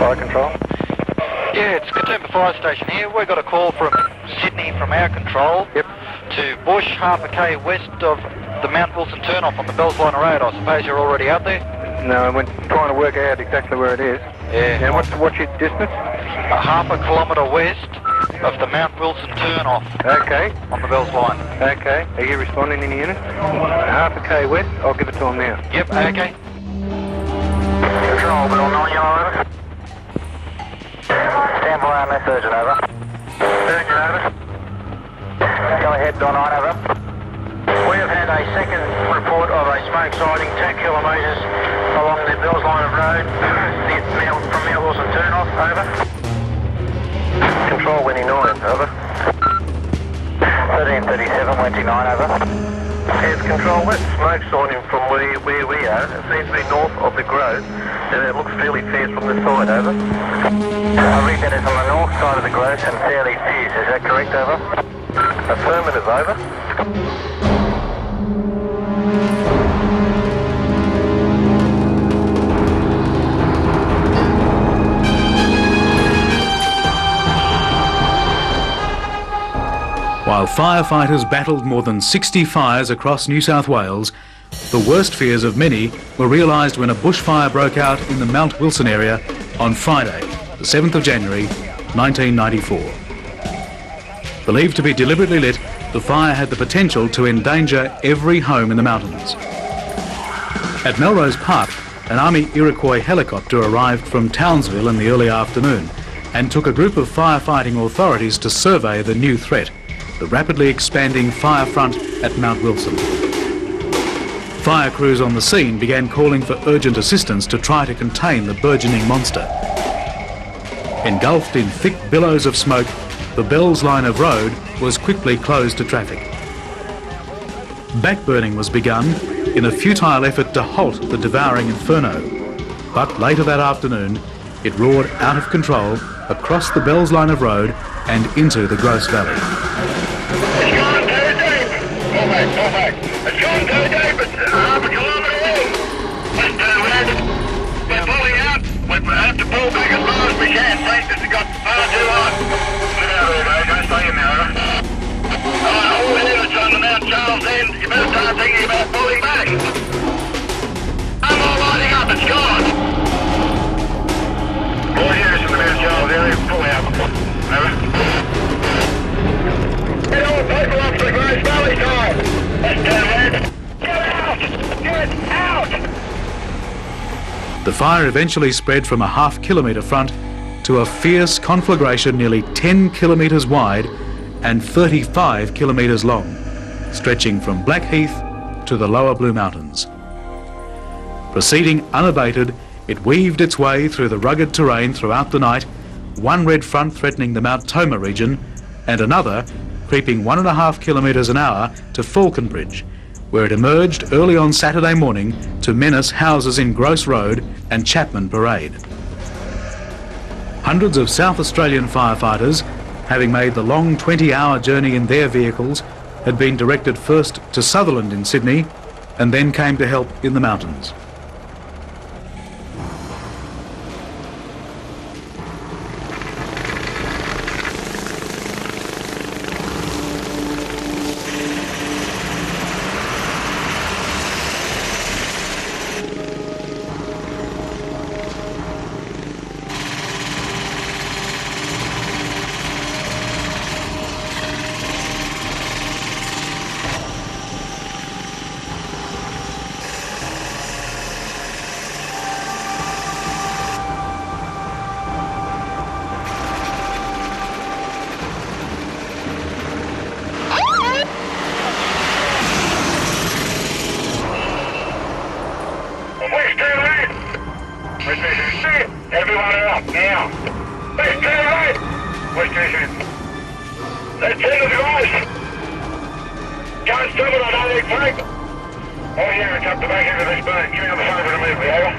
Fire control. Yeah, it's Katoomba Fire Station here. We got a call from Sydney from our control. Yep. To Bush, half a K west of the Mount Wilson turnoff on the Bells Line Road. I suppose you're already out there? No, we're trying to work out exactly where it is. Yeah. And what's your distance? Half a kilometre west of the Mount Wilson turnoff. Okay. On the Bells Line. Okay. Are you responding in the unit? Half a K west. I'll give it to him now. Yep, okay. Control, Bill 9 yellow, over. Stand by on this urgent, over. Urgent, over. Go ahead, Don 9, over. We have had a second report of a smoke sighting 2 kilometres along the Bells Line of Road from Mount Wilson turnoff, over. Control, Winnie 9, over. 1337, Winnie 9, over. Here's control, that smoke sighting from where we are, it seems to be north of the grove, and it looks fairly fierce from the side, over. I read that it's on the north side of the grove and fairly fierce, is that correct, over? Affirmative, over. While firefighters battled more than 60 fires across New South Wales, the worst fears of many were realised when a bushfire broke out in the Mount Wilson area on Friday, the 7th of January, 1994. Believed to be deliberately lit, the fire had the potential to endanger every home in the mountains. At Melrose Park, an Army Iroquois helicopter arrived from Townsville in the early afternoon and took a group of firefighting authorities to survey the new threat, the rapidly expanding fire front at Mount Wilson. Fire crews on the scene began calling for urgent assistance to try to contain the burgeoning monster. Engulfed in thick billows of smoke, the Bells Line of Road was quickly closed to traffic. Backburning was begun in a futile effort to halt the devouring inferno, but later that afternoon it roared out of control across the Bells Line of Road and into the Gross Valley. It's gone too deep! Fall back. It's gone too deep, it's half a kilometre long. Let's turn around. We're pulling out. We have to pull back as far as we can. Thanks, it's got far too hot. Get out of there, mate. Don't stay in there, all the units on the Mount Charles end, you better start thinking about pulling back. No more lighting up, it's gone. All units in the Mount Charles area, pull out. Over. Get all the people up to the Gross Valley side. Let's turn around. Get out! Get out! The fire eventually spread from a half-kilometre front to a fierce conflagration nearly 10 kilometres wide and 35 kilometres long, stretching from Blackheath to the lower Blue Mountains. Proceeding unabated, it weaved its way through the rugged terrain throughout the night, one red front threatening the Mount Tomah region and another creeping 1.5 kilometres an hour to Falconbridge, where it emerged early on Saturday morning to menace houses in Gross Road and Chapman Parade. Hundreds of South Australian firefighters, having made the long 20-hour journey in their vehicles, had been directed first to Sutherland in Sydney and then came to help in the mountains. Everyone out, now. Let's turn right. West Station. Let's turn to the right. Can't stop it, I don't think, Frank. Oh, yeah, it's up the back end of this boat. Give me the phone to move me, over.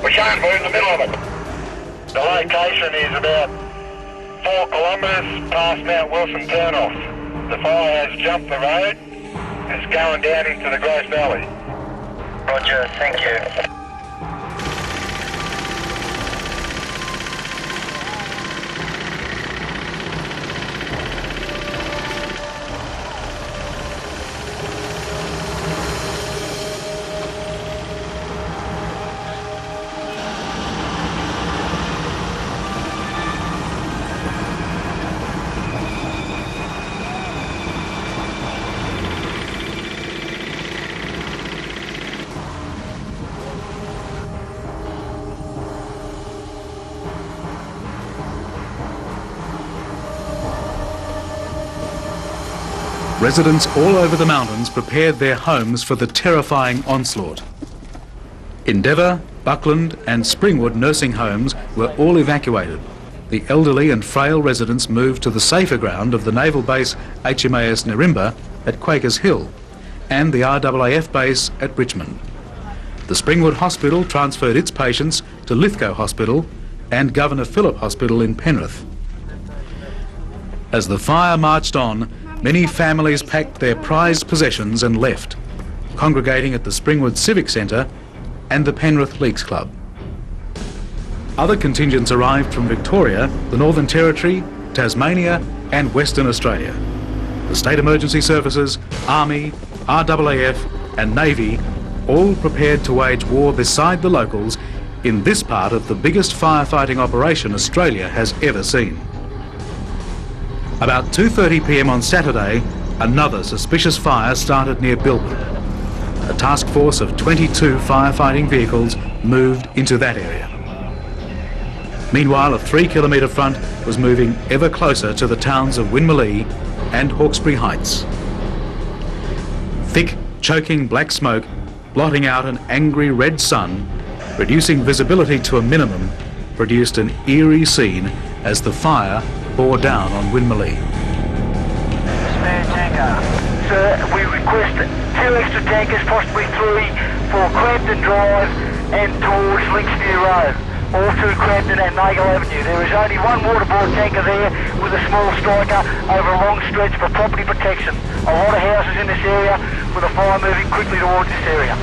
We can't, we're in the middle of it. The location is about 4 kilometres past Mount Wilson turnoff. The fire has jumped the road. It's going down into the Gross Valley. Roger, thank you. residents all over the mountains prepared their homes for the terrifying onslaught. Endeavour, Buckland and Springwood nursing homes were all evacuated. The elderly and frail residents moved to the safer ground of the naval base HMAS Nirimba at Quakers Hill and the RAAF base at Richmond. The Springwood Hospital transferred its patients to Lithgow Hospital and Governor Phillip Hospital in Penrith. As the fire marched on, many families packed their prized possessions and left, congregating at the Springwood Civic Centre and the Penrith Leagues Club. Other contingents arrived from Victoria, the Northern Territory, Tasmania and Western Australia. The State Emergency Services, Army, RAAF and Navy all prepared to wage war beside the locals in this part of the biggest firefighting operation Australia has ever seen. About 2:30 p.m. on Saturday, another suspicious fire started near Bilbon. A task force of 22 firefighting vehicles moved into that area. Meanwhile, a 3-kilometre front was moving ever closer to the towns of Winmalee and Hawkesbury Heights. Thick, choking black smoke, blotting out an angry red sun, reducing visibility to a minimum, produced an eerie scene as the fire bore down on Winmalee. Spare tanker. Sir, we request 2 extra tankers, possibly 3, for Crampton Drive and towards Linksview Road, all through Crampton and Nagle Avenue. There is only one waterboard tanker there with a small striker over a long stretch for property protection. A lot of houses in this area with a fire moving quickly towards this area.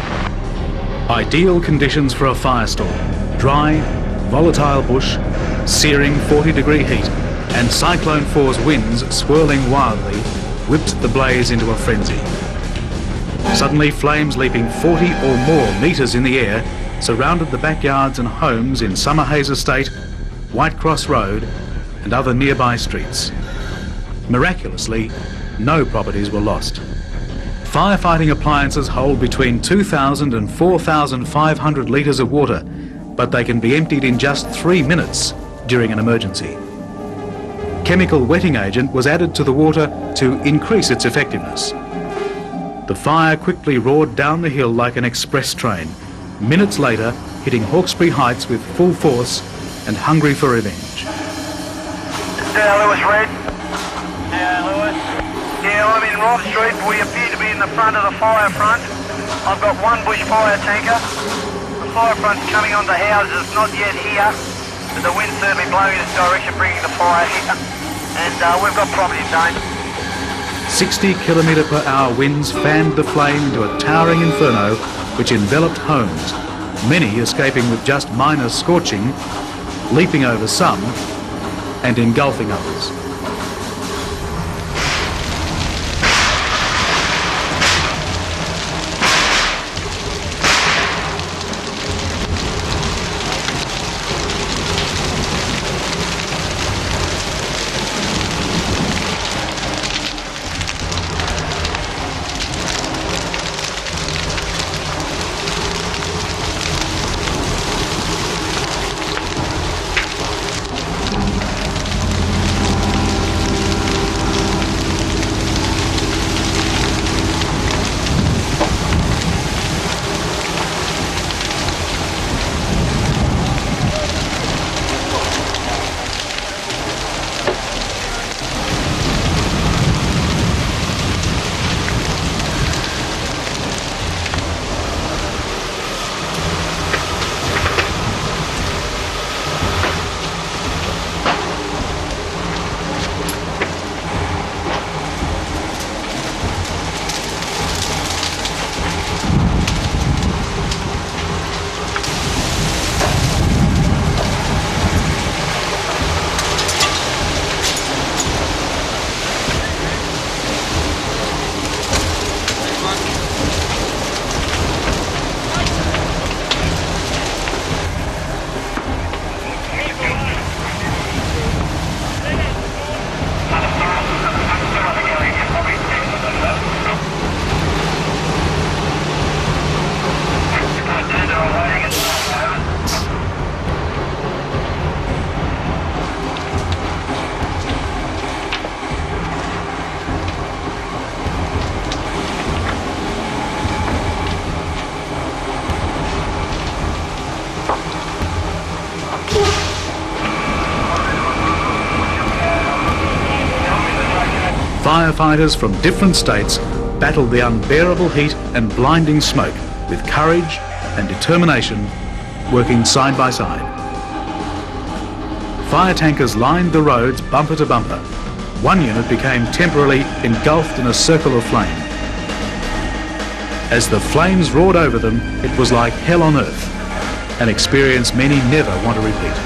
Ideal conditions for a firestorm. Dry, volatile bush, searing 40-degree heat, and Cyclone Force winds swirling wildly whipped the blaze into a frenzy. Suddenly, flames leaping 40 or more metres in the air surrounded the backyards and homes in Summerhays Estate, Whitecross Road and other nearby streets. Miraculously, no properties were lost. Firefighting appliances hold between 2,000 and 4,500 litres of water, but they can be emptied in just 3 minutes during an emergency. Chemical wetting agent was added to the water to increase its effectiveness. The fire quickly roared down the hill like an express train, minutes later hitting Hawkesbury Heights with full force and hungry for revenge. Yeah, Lewis, Red. Yeah, Lewis. Yeah, I'm in Rob Street. We appear to be in the front of the fire front. I've got one bushfire tanker. The fire front's coming onto houses, not yet here, but the wind's certainly blowing in its direction, bringing the fire here. And we've got property zone. 60-kilometre-per-hour winds fanned the flame into a towering inferno which enveloped homes, many escaping with just minor scorching, leaping over some and engulfing others. firefighters from different states battled the unbearable heat and blinding smoke with courage and determination, working side by side. Fire tankers lined the roads bumper to bumper. One unit became temporarily engulfed in a circle of flame. As the flames roared over them, it was like hell on earth, an experience many never want to repeat.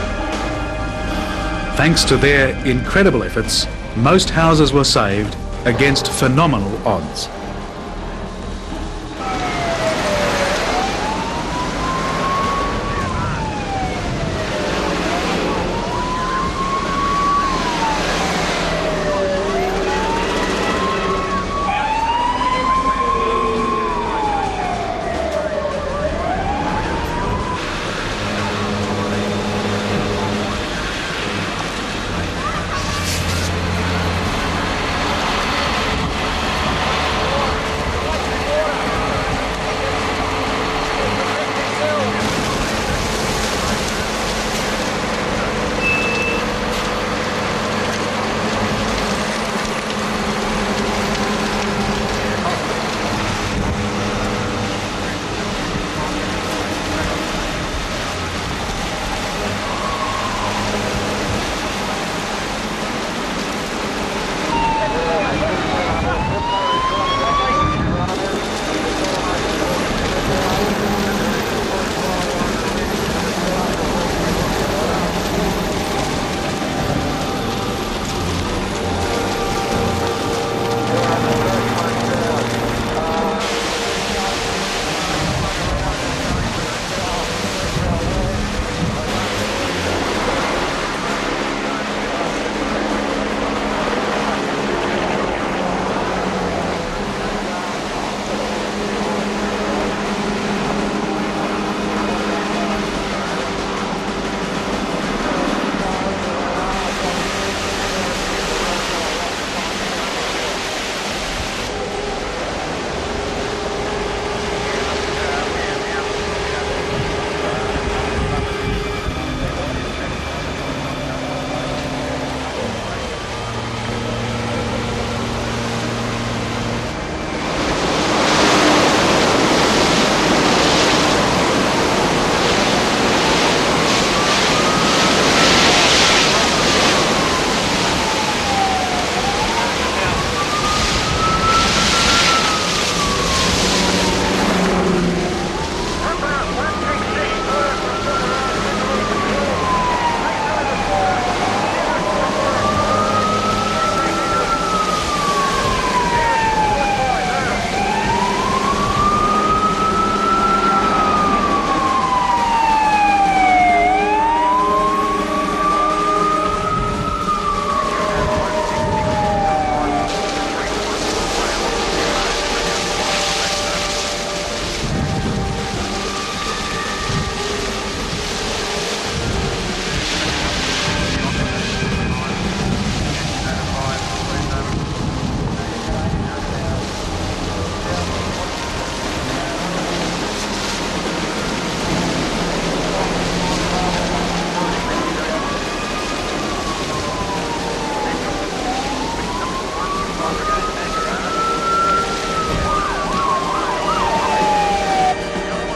Thanks to their incredible efforts, most houses were saved against phenomenal odds.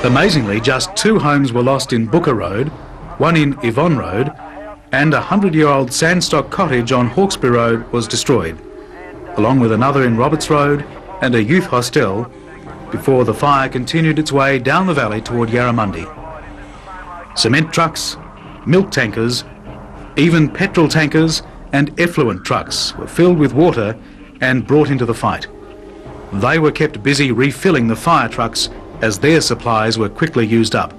Amazingly, just 2 homes were lost in Booker Road, 1 in Yvonne Road, and a 100-year-old sandstock cottage on Hawkesbury Road was destroyed, along with another in Roberts Road and a youth hostel, before the fire continued its way down the valley toward Yarramundi. Cement trucks, milk tankers, even petrol tankers and effluent trucks were filled with water and brought into the fight. They were kept busy refilling the fire trucks as their supplies were quickly used up.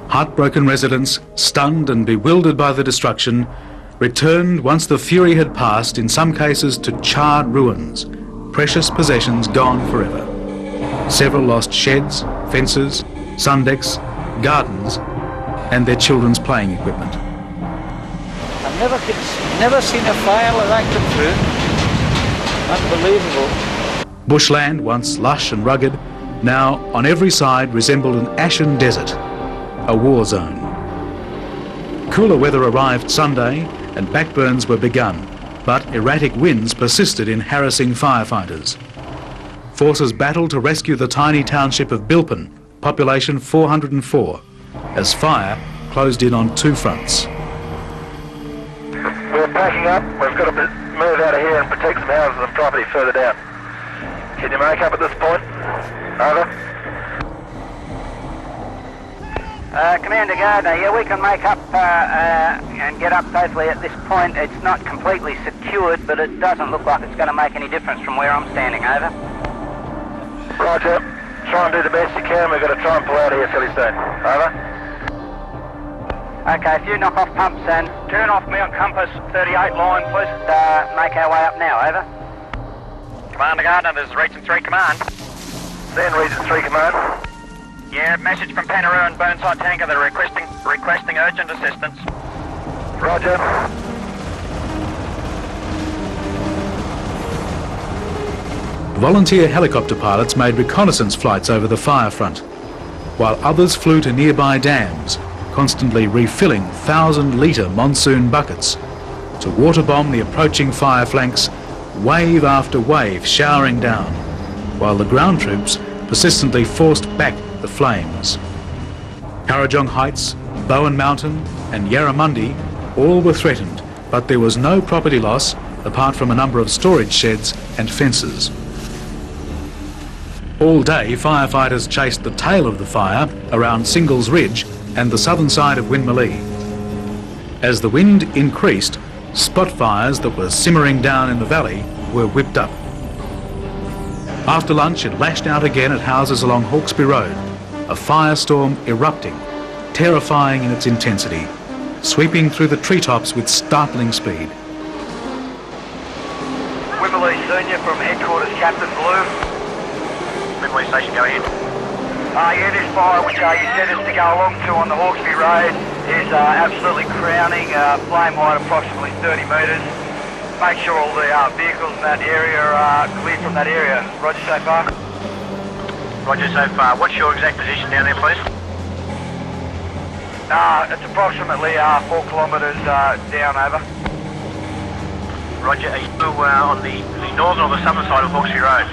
Heartbroken residents, stunned and bewildered by the destruction, returned once the fury had passed, in some cases to charred ruins, precious possessions gone forever. Several lost sheds, fences, sun decks, gardens, and their children's playing equipment. I've never seen a fire like that come through. Unbelievable. Bushland, once lush and rugged, now on every side resembled an ashen desert, a war zone. Cooler weather arrived Sunday and backburns were begun, but erratic winds persisted in harassing firefighters. Forces battled to rescue the tiny township of Bilpin, population 404, as fire closed in on two fronts. We're packing up. We've got to move out of here and protect some houses and property further down. Can you make up at this point? Over. Commander Gardner, yeah, we can make up and get up safely at this point. It's not completely secured, but it doesn't look like it's going to make any difference from where I'm standing, over. Roger. Try and do the best you can. We've got to try and pull out of here fairly soon. Over. Okay, if you knock off pumps and turn off Mount Compass 38 line, please. Make our way up now, over. Commander Gardner, this is Region 3 Command. Then Region 3 Command. Yeah, message from Panaroo and Burnside Tanker. They're requesting urgent assistance. Roger. Volunteer helicopter pilots made reconnaissance flights over the fire front, while others flew to nearby dams, constantly refilling 1,000-litre monsoon buckets to waterbomb the approaching fire flanks, wave after wave showering down, while the ground troops persistently forced back the flames. Kurrajong Heights, Bowen Mountain and Yarramundi all were threatened, but there was no property loss apart from a number of storage sheds and fences. All day, firefighters chased the tail of the fire around Singles Ridge and the southern side of Winmalee. As the wind increased, spot fires that were simmering down in the valley were whipped up. After lunch, it lashed out again at houses along Hawkesbury Road, a firestorm erupting, terrifying in its intensity, sweeping through the treetops with startling speed. Wimberley Senior from Headquarters, Captain Blue. Wimberley Station, go ahead. Yeah, this fire which you said us to go along to on the Hawkesbury Road is absolutely crowning, flame height approximately 30 metres. Make sure all the vehicles in that area are cleared from that area. Roger so far. Roger so far. What's your exact position down there, please? It's approximately 4 kilometres down, over. Roger, are you on the northern or the southern side of Hawkesbury Road?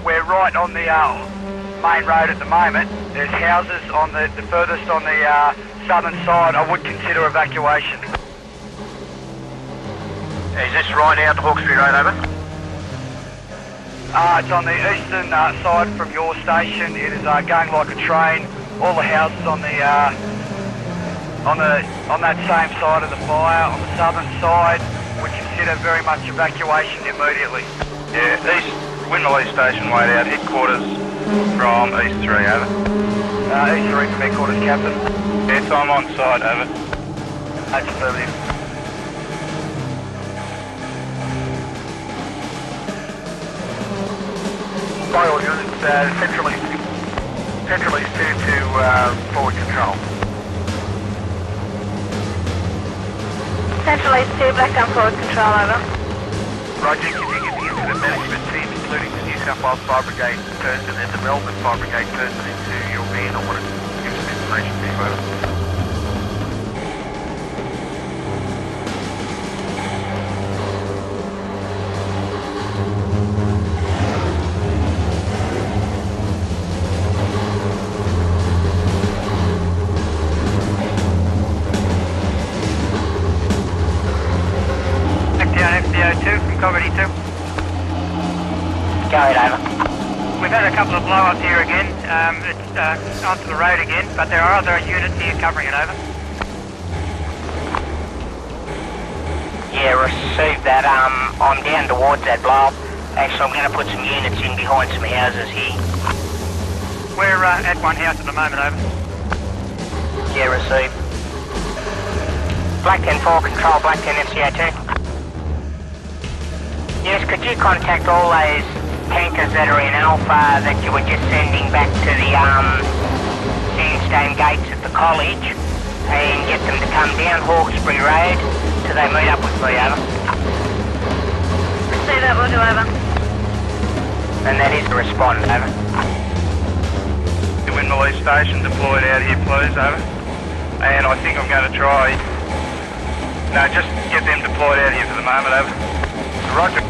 We're right on the main road at the moment. There's houses on the furthest on the southern side. I would consider evacuation. Is this right out to Hawkesbury Road, over? It's on the eastern side from your station. It is going like a train. All the houses on the on that same side of the fire. On the southern side, we consider very much evacuation immediately. Yeah, East Winmalee Station, wait out, headquarters from East 3, over. East 3 from headquarters, Captain. Yes, I'm on site, over. That's affirmative. By all units, Central East 2 to forward control. Central East 2, Blackdown forward control, over. Roger, can you get the incident management team, including the New South Wales Fire Brigade person and the Melbourne Fire Brigade person, into your van? I want to give some information to you, over. FDO2 from Comedy 2. Go ahead, over. We've had a couple of blow-ups here again. It's onto the road again, but there are other units here covering it, over. Yeah, received that. I'm down towards that blow-up. Actually, I'm going to put some units in behind some houses here. We're at one house at the moment, over. Yeah, received. Black 10-4, control Black 10 FCO2. Yes, could you contact all those tankers that are in Alpha that you were just sending back to the sandstone gates at the college and get them to come down Hawkesbury Road till they meet up with me, over. See that, will do, over. And that is the respond, over. The Winmalee Station deployed out here, please, over. And I think I'm going to try No, just get them deployed out here for the moment, over. Roger.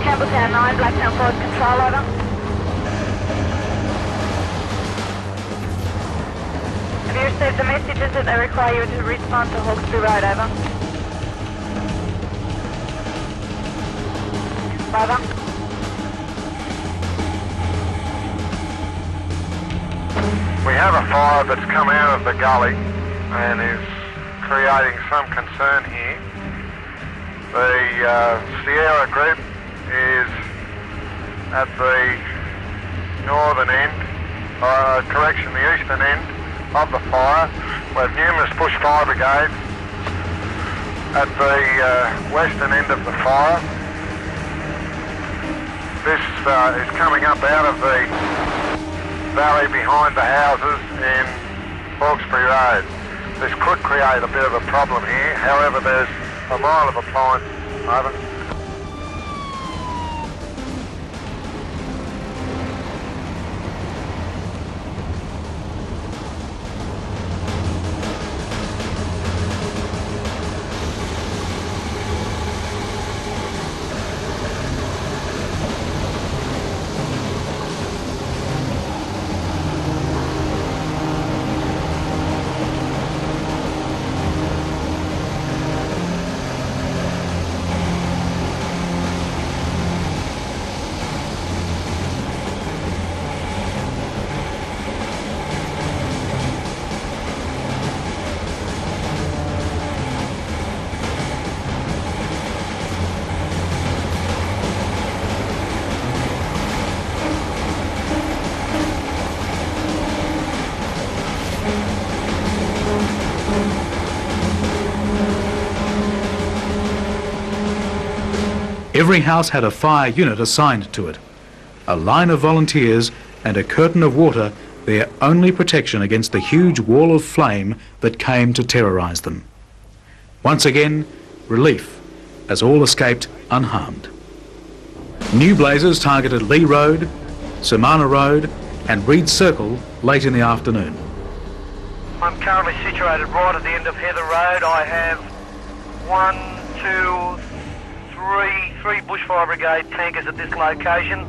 Campbelltown 9, Blacktown Forward Control, over. Have you received the messages that they require you to respond to Hawkesbury Road, over? Over. We have a fire that's come out of the gully and is creating some concern here. The Sierra group is at the northern end, the eastern end of the fire. We have numerous bush fire brigades at the western end of the fire. This is coming up out of the valley behind the houses in Hawkesbury Road. This could create a bit of a problem here, however there's a mile of appliance, over. Every house had a fire unit assigned to it. A line of volunteers and a curtain of water, their only protection against the huge wall of flame that came to terrorise them. Once again, relief, as all escaped unharmed. New blazes targeted Lee Road, Samana Road and Reed Circle late in the afternoon. I'm currently situated right at the end of Heather Road. I have three bushfire brigade tankers at this location.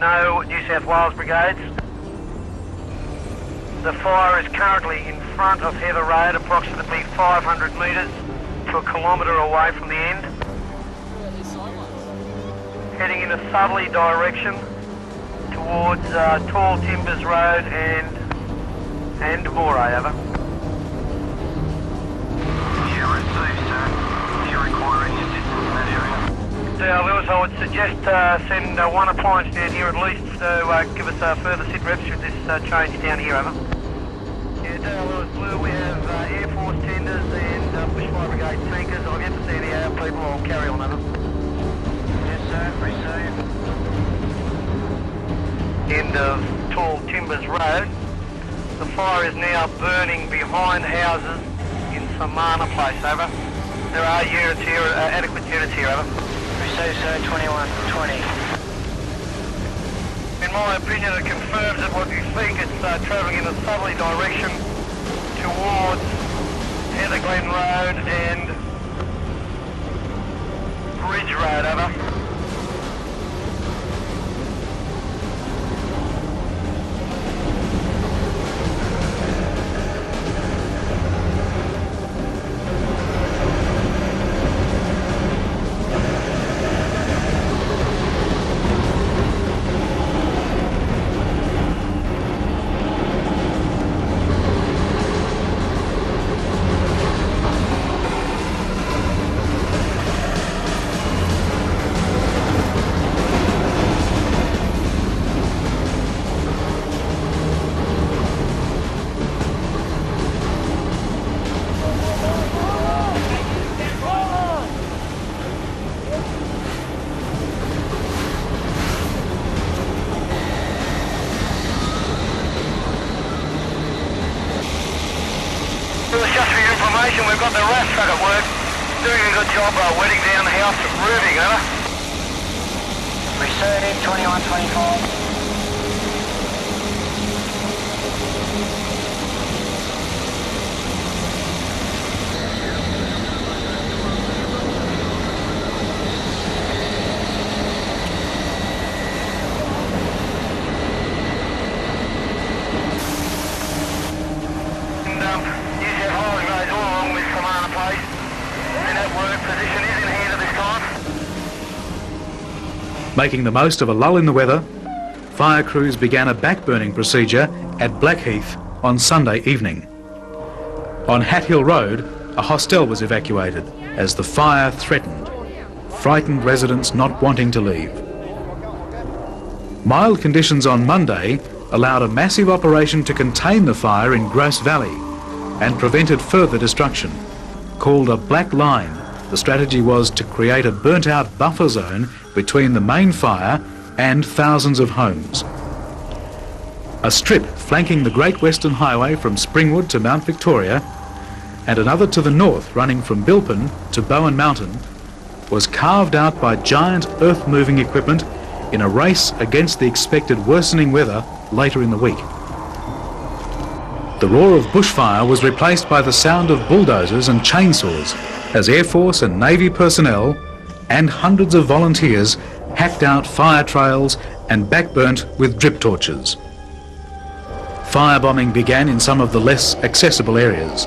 No New South Wales brigades. The fire is currently in front of Heather Road, approximately 500 metres to a kilometre away from the end. Heading in a southerly direction towards Tall Timbers Road and Moray, over. Yeah, received, sir. Do you require any assistance in that area? Lewis, I would suggest send one appliance down here at least to give us further sit reps should this change down here, over. Yeah, Lewis Blue, we have Air Force tenders and bushfire brigade tankers. I've yet to see any our people. I'll carry on, over. Yes, sir. Received. End of Tall Timbers Road. The fire is now burning behind houses in Samana Place, over. There are units here, adequate units here, over. Received, sir. 2120. In my opinion, it confirms that what you think it's travelling in a southerly direction towards Heather Glen Road and Ridge Road, over. station, we've got the rat truck at work doing a good job wetting down the house roofing, over. Received 2124. Making the most of a lull in the weather, fire crews began a backburning procedure at Blackheath on Sunday evening. On Hat Hill Road, a hostel was evacuated as the fire threatened, frightened residents not wanting to leave. Mild conditions on Monday allowed a massive operation to contain the fire in Grouse Valley and prevented further destruction. Called a black line, the strategy was to create a burnt-out buffer zone between the main fire and thousands of homes. A strip flanking the Great Western Highway from Springwood to Mount Victoria and another to the north running from Bilpin to Bowen Mountain was carved out by giant earth-moving equipment in a race against the expected worsening weather later in the week. The roar of bushfire was replaced by the sound of bulldozers and chainsaws as Air Force and Navy personnel and hundreds of volunteers hacked out fire trails and backburnt with drip torches. Firebombing began in some of the less accessible areas.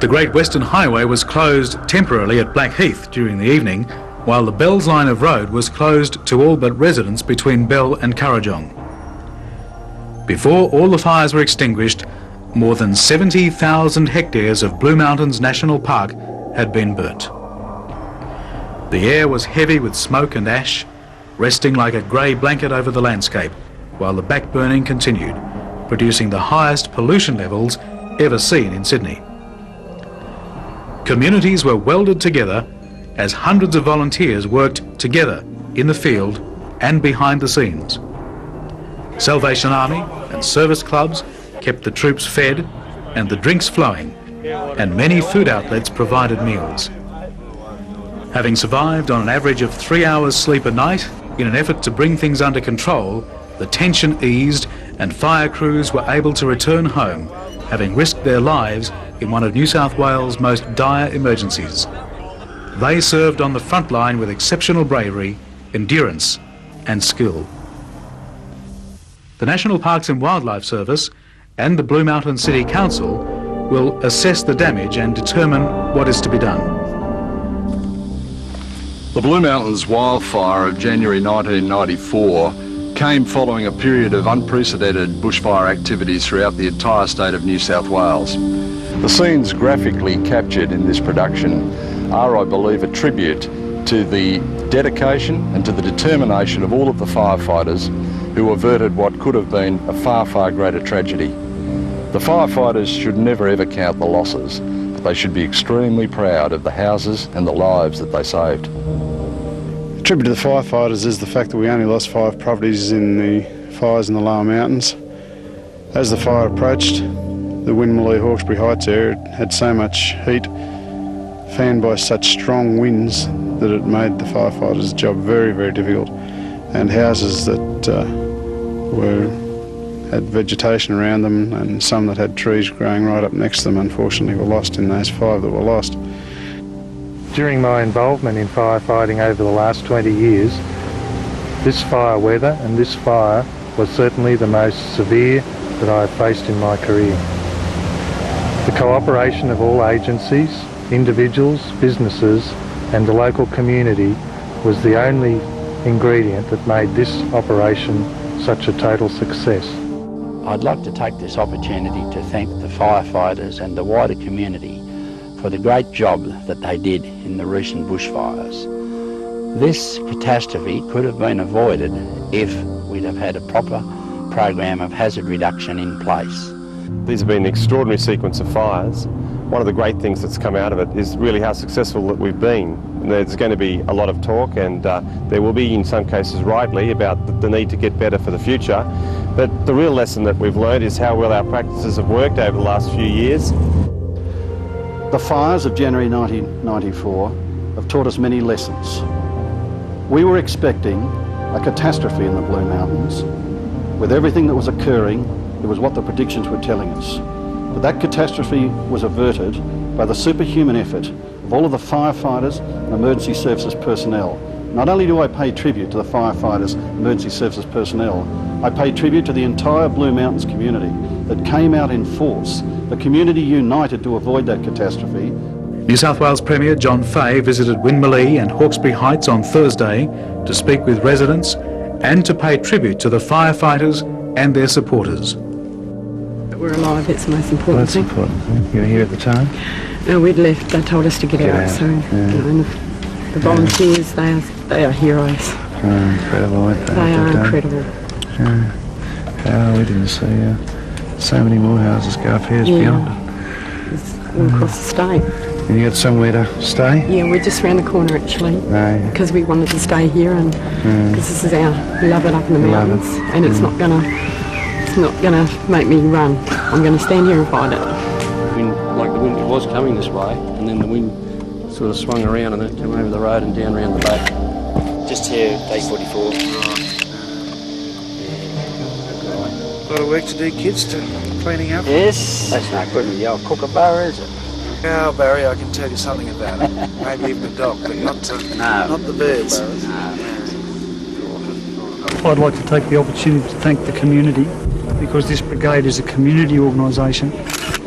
The Great Western Highway was closed temporarily at Blackheath during the evening, while the Bells line of road was closed to all but residents between Bell and Currajong. Before all the fires were extinguished, more than 70,000 hectares of Blue Mountains National Park had been burnt. The air was heavy with smoke and ash, resting like a grey blanket over the landscape, while the backburning continued, producing the highest pollution levels ever seen in Sydney. Communities were welded together as hundreds of volunteers worked together in the field and behind the scenes. Salvation Army and service clubs kept the troops fed and the drinks flowing, and many food outlets provided meals. Having survived on an average of 3 hours sleep a night in an effort to bring things under control, the tension eased and fire crews were able to return home, having risked their lives in one of New South Wales' most dire emergencies. They served on the front line with exceptional bravery, endurance and skill. The National Parks and Wildlife Service and the Blue Mountain City Council will assess the damage and determine what is to be done. The Blue Mountains wildfire of January 1994 came following a period of unprecedented bushfire activities throughout the entire state of New South Wales. The scenes graphically captured in this production are, I believe, a tribute to the dedication and to the determination of all of the firefighters who averted what could have been a far, far greater tragedy. The firefighters should never ever count the losses, but they should be extremely proud of the houses and the lives that they saved. A tribute to the firefighters is the fact that we only lost 5 properties in the fires in the lower mountains. As the fire approached, the Winmalee-Hawkesbury Heights area had so much heat, fanned by such strong winds, that it made the firefighters' job very, very difficult. And houses that had vegetation around them and some that had trees growing right up next to them, unfortunately, were lost in those 5 that were lost. During my involvement in firefighting over the last 20 years, this fire weather and this fire was certainly the most severe that I have faced in my career. The cooperation of all agencies, individuals, businesses and the local community was the only ingredient that made this operation such a total success. I'd like to take this opportunity to thank the firefighters and the wider community for the great job that they did in the recent bushfires. This catastrophe could have been avoided if we'd have had a proper program of hazard reduction in place. These have been an extraordinary sequence of fires. One of the great things that's come out of it is really how successful that we've been. And there's going to be a lot of talk, and there will be, in some cases rightly, about the need to get better for the future. But the real lesson that we've learned is how well our practices have worked over the last few years. The fires of January 1994 have taught us many lessons. We were expecting a catastrophe in the Blue Mountains. With everything that was occurring, it was what the predictions were telling us. But that catastrophe was averted by the superhuman effort of all of the firefighters and emergency services personnel. Not only do I pay tribute to the firefighters, emergency services personnel, I pay tribute to the entire Blue Mountains community that came out in force, the community united to avoid that catastrophe. New South Wales Premier John Fahey visited Winmalee and Hawkesbury Heights on Thursday to speak with residents and to pay tribute to the firefighters and their supporters. We're alive, it's the most important thing. That's important. You were here at the time? No, we'd left, they told us to get out. So you know, the volunteers, they are heroes. Incredible, aren't they? They are incredible. Yeah. We didn't see so many more houses go up here as beyond it. It's all across the state. And you got somewhere to stay? Yeah, we're just round the corner actually, because we wanted to stay here, and because this is our, we love it up in the mountains, and it's not gonna make me run. I'm gonna stand here and fight it. Like the wind, it was coming this way, and then the wind sort of swung around and then came over the road and down around the back. Just here, day 44. A lot of work to do, kids, to cleaning up. Yes, that's not good with the old kookaburra, is it? Oh, Barry, I can tell you something about it. Maybe even the dog, but not the birds. I'd like to take the opportunity to thank the community, because this brigade is a community organisation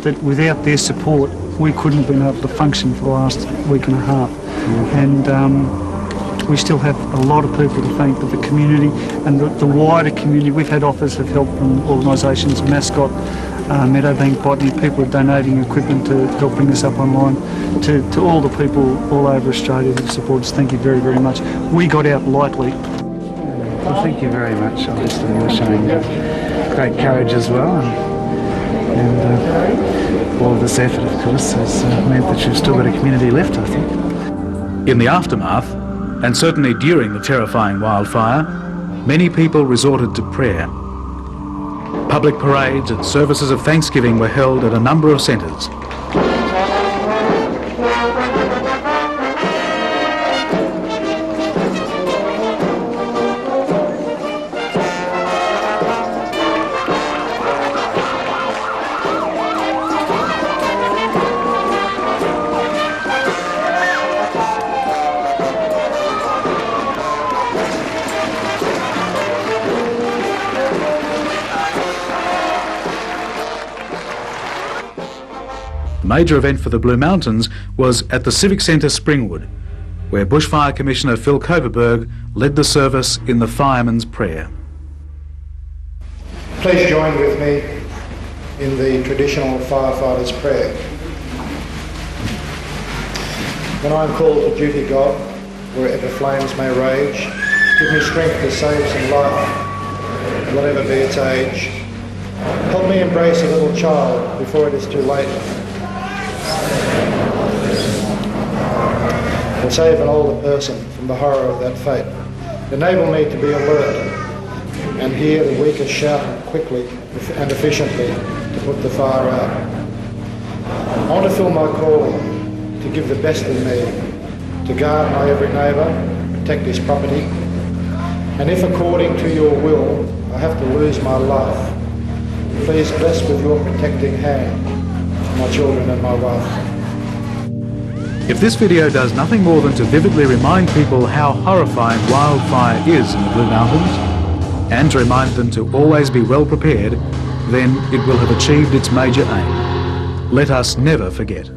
that without their support we couldn't have been able to function for the last week and a half. And we still have a lot of people to thank, but the community and the wider community. We've had offers of help from organisations, Mascot, Meadowbank Botany, people are donating equipment to help bring this up online, to all the people all over Australia who support us. Thank you very, very much. We got out lightly. Well, thank you very much. Obviously you're showing great courage as well, and all of this effort, of course, has meant that you've still got a community left, I think. In the aftermath, and certainly during the terrifying wildfire, many people resorted to prayer. Public parades and services of thanksgiving were held at a number of centres. The major event for the Blue Mountains was at the Civic Centre Springwood, where Bushfire Commissioner Phil Koperberg led the service in the Fireman's Prayer. Please join with me in the traditional firefighter's prayer. When I am called to duty, God, wherever flames may rage, give me strength to save some life, whatever be its age. Help me embrace a little child before it is too late, and save an older person from the horror of that fate. Enable me to be alert and hear the weakest shout quickly and efficiently to put the fire out. I want to feel my calling to give the best in me, to guard my every neighbour, protect his property, and if according to your will I have to lose my life, please bless with your protecting hand my children and my wife. If this video does nothing more than to vividly remind people how horrifying wildfire is in the Blue Mountains, and to remind them to always be well prepared, then it will have achieved its major aim. Let us never forget.